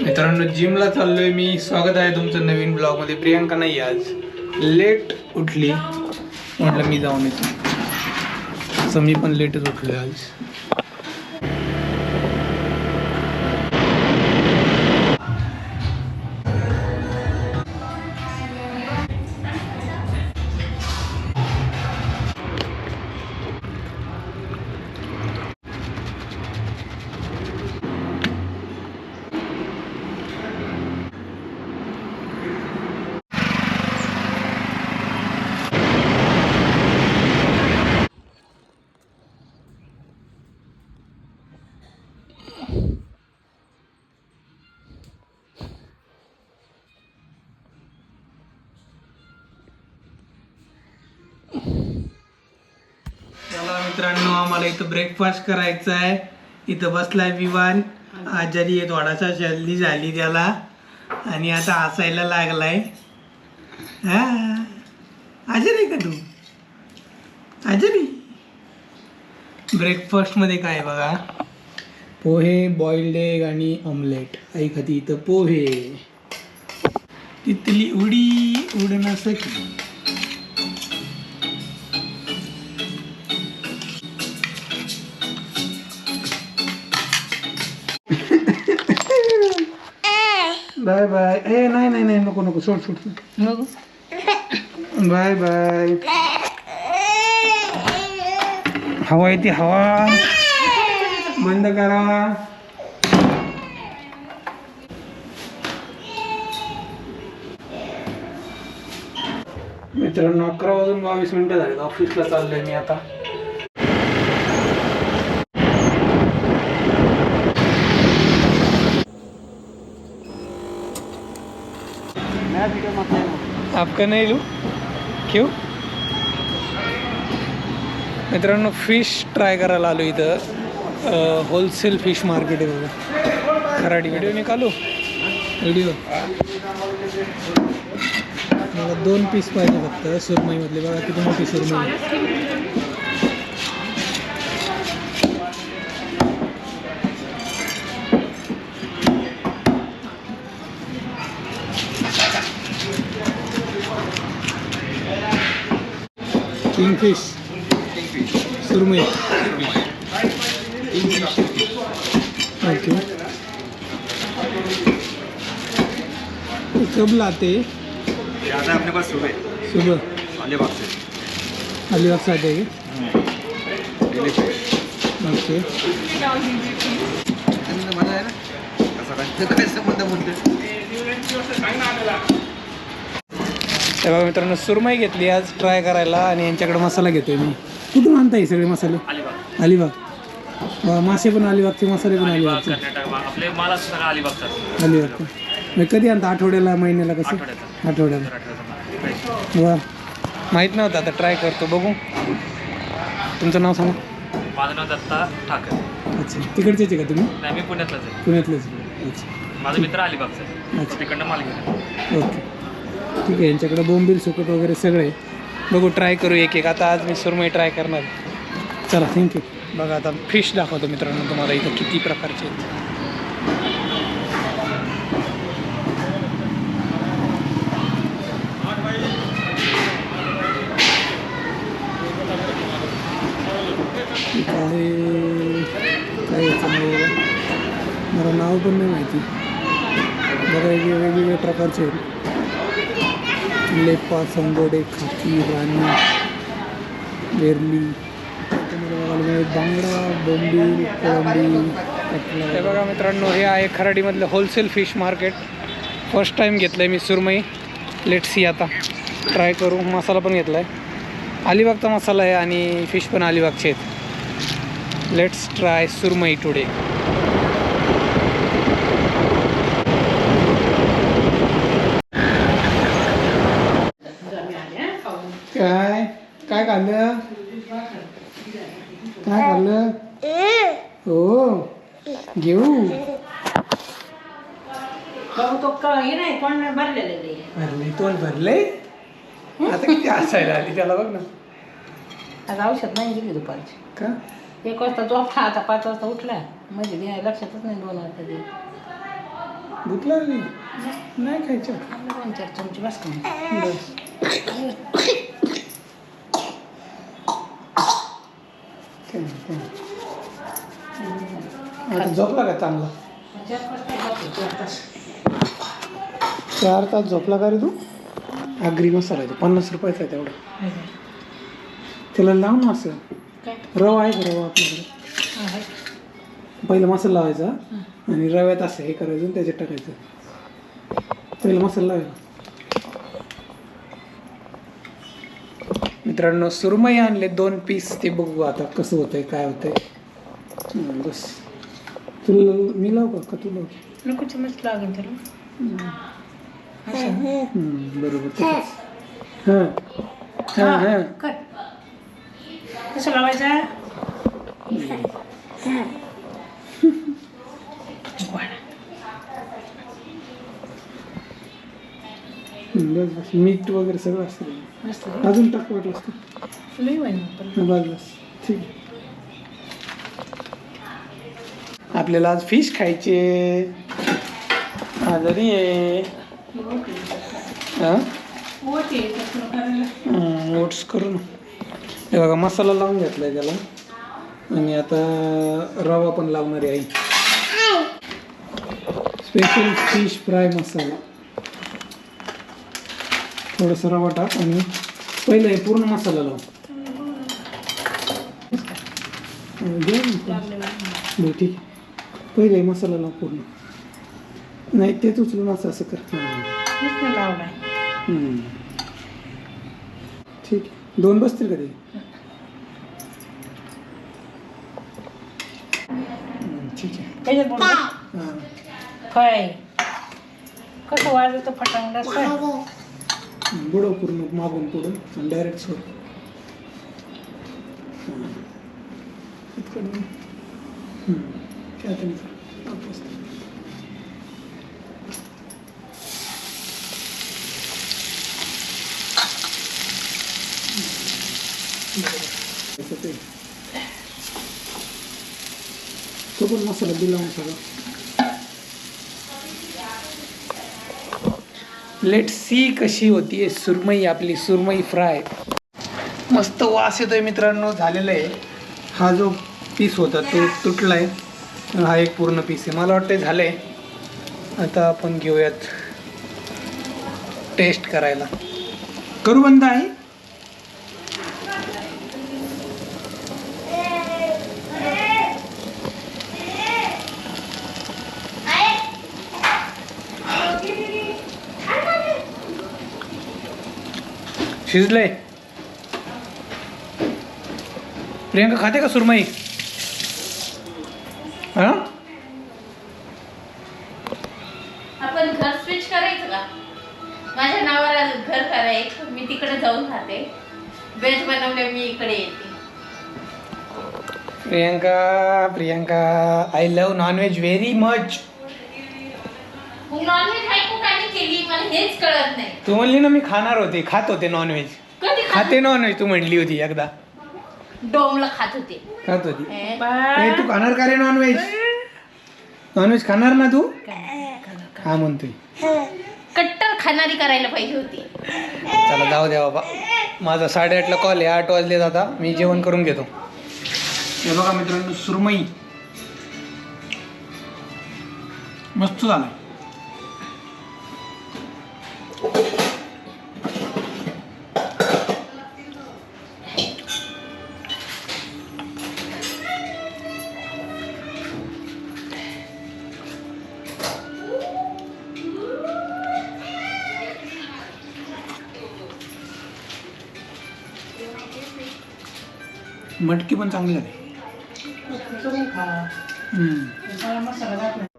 मित्रांनो जिमला चाललोय मी. स्वागत आहे तुमचं नवीन ब्लॉग मध्ये. प्रियांका नाही आज, लेट उठली, म्हटलं मी जाऊन येतो. असं मी पण लेटच उठलोय आज. मित्रांनो आम्हाला इथं ब्रेकफास्ट करायचा आहे. इथं बसलाय विवान. आजारी आहे, थोडासा जल्दी झाली त्याला आणि आता हसायला लागलाय. हा आजारी का तू? आजारी. ब्रेकफास्ट मध्ये काय बघा, पोहे, बॉइल्ड एग आणि ऑमलेट. आई खाती इथं पोहे. तिथली उडी उडण्यासाठी बाय बाय. ए नाही नाही नाही, नको नको, सोड सोड नको. Bye bye. हवा येते, हवा बंद करा. मित्रांनो 11:22 झाले. ऑफिसला चाललोय मी आता. आपका नहीं लूँ क्यों? मित्रांनो फिश ट्राय करायला आलो इथं. होलसेल फिश मार्केट आहे बघा, खराडी. व्हिडिओ निकालो, व्हिडिओ. मला 2 पीस पाहिजे फक्त सुरमईमधले. बघा किती मोठी सुरमई. किंगफिश, सुरमई. ओके, कब लाते? आता अपने पास सुबह अलीबाग से आते हैं. ओके. मजा आहे ना, तेव्हा मित्रांनो सुरमई घेतली आज ट्राय करायला आणि यांच्याकडे मसाला घेतोय मी. कुठून आणताय सगळे मसाले? अलिबाग. मासे पण अलिबागचे, मसाले पण अलिबागचे. आपले माल सगळं अलिबागचा. अलिबाग. मग कधी आणता? आठवड्याला, महिन्याला, कसं? आठवड्याला. वा, माहीत नव्हतं, आता ट्राय करतो, बघू. तुमचं नाव सांगा. माझं नाव दत्ता ठाकर. अच्छा, तिकडचेच आहे का तुम्ही? नाही, मी पुण्यातलाच आहे. पुण्यातलेच. अच्छा, माझा मित्र अलिबागचा आहे. अच्छा, तिकडनं माल घेतो. ओके, ठीक आहे. यांच्याकडे बोंबील, सुकट वगैरे सगळे. बघू, ट्राय करू एक एक. आता आज मी सुरमई ट्राय करणार. चला, थँक्यू. बघा आता फिश दाखवतो मित्रांनो तुम्हाला इथं किती प्रकारचे आहेत. काय याचं नाव मला नाव पण नाही माहिती. बघा वेगवेगळे प्रकारचे आहेत. लेपा, संबोडे, खाकी, राणी, वेरली, बांगडा, बोंबील, कोळंबी. हे बघा मित्रांनो, हे आहे खराडीमधलं wholesale fish market. First time घेतलं आहे मी सुरमई. लेट सी, आता ट्राय करू. मसाला पण घेतला आहे, अलिबागचा मसाला आहे आणि फिश पण अलिबागचे आहेत. Let's try surmai today. काय काय खाल्लं? काय खाल्लं? हो, घेऊ. भरले, तोंड भरले. आता किती हसायला आली त्याला, बघ ना. आज औषध नाही दिली दुपारची का? 1 वाजता झोपला, आता 5 वाजता उठला. म्हणजे लक्षातच नाही 2 वाजता. भूक लागली नाही खायचं 2-4 चमचे बस का बस आता झोपला का चांगला 4 तास झोपला का रे तू आगरी मसाला आहे 50 रुपयाचा आहे तेवढा त्याला लाव ना असं काय रवा आहे का रवा आपल्याकडे पहिला मसाला लावायचा आणि रव्यात असं हे करायचं आणि त्याच्यात टाकायचं पहिला मसाला लावायचा मित्रांनो सुरमई आणले 2 पीस ते बघू आता कसं होतंय काय होतंय बस तुला मी लावू का तू लाव नको चमच लागेल त्याला बरोबर तसंच. हां हां हां कर कसं लावायचा बस बस मीठ वगैरे सगळं असतं मस्त अजून टाक वाटलं असतं लई होईल पण बस बस ठीक आहे आपल्याला आज फिश खायचे आजारी आहे हां ओट्स करू ना हे बघा मसाला लावून घेतला आहे त्याला आणि आता रवा पण लावणार आहे आई स्पेशल फिश फ्राय मसाला थोडासा रवा टाक आणि पहिलं हे पूर्ण मसाला लाव बरं ठीक आहे पहिले हे मसाला लाव पूर्ण नाही तेच उचलून असं कर लावलाय ठीक आहे 2 बसतील का ते ठीक आहे त्याच्यात बोल हां काय कसं वाजतं फटांगडा काय बुडव पूर्ण मागून पुढं आणि डायरेक्ट सोड तो पण मसाला दिला सगळं लेट सी कशी होतीये सुरमई आपली सुरमई फ्राय मस्त वास येतोय मित्रांनो झालेलं आहे हा जो पीस होता तो तुटला आहे हा एक पूर्ण पीस आहे मला वाटतं झालं आहे आता आपण घेऊयात टेस्ट करायला करू बंद आहे शिजलंय प्रियंका खाते का सुरमई हा आपण घर स्विच करायचं का माझ्या नावाला घर करायचं मी तिकडे जाऊन खाते व्हेज बनवले मी इकडे येते Priyanka I love nonveg very much nonveg ऐकू काय केली मला हेच कळत नाही तू म्हणली ना मी खाणार होते खात होते नॉनव्हेज कधी खाते नॉनव्हेज तू म्हणली होती एकदा डोमला खात होते खात होती हे? ए, तू खाणार का रे नॉनव्हेज नॉनव्हेज खाणार ना तू हा म्हणतोय कट्टर खाणारी करायला पाहिजे होती चला जाऊ द्या बाबा माझा 8:30ला कॉल आहे 8 वाजले आता मी जेवण करून घेतो हे बघा मित्रांनो सुरमई मस्त झालाय मटकी पण चांगली झाली तुम्ही खा मसाला घातला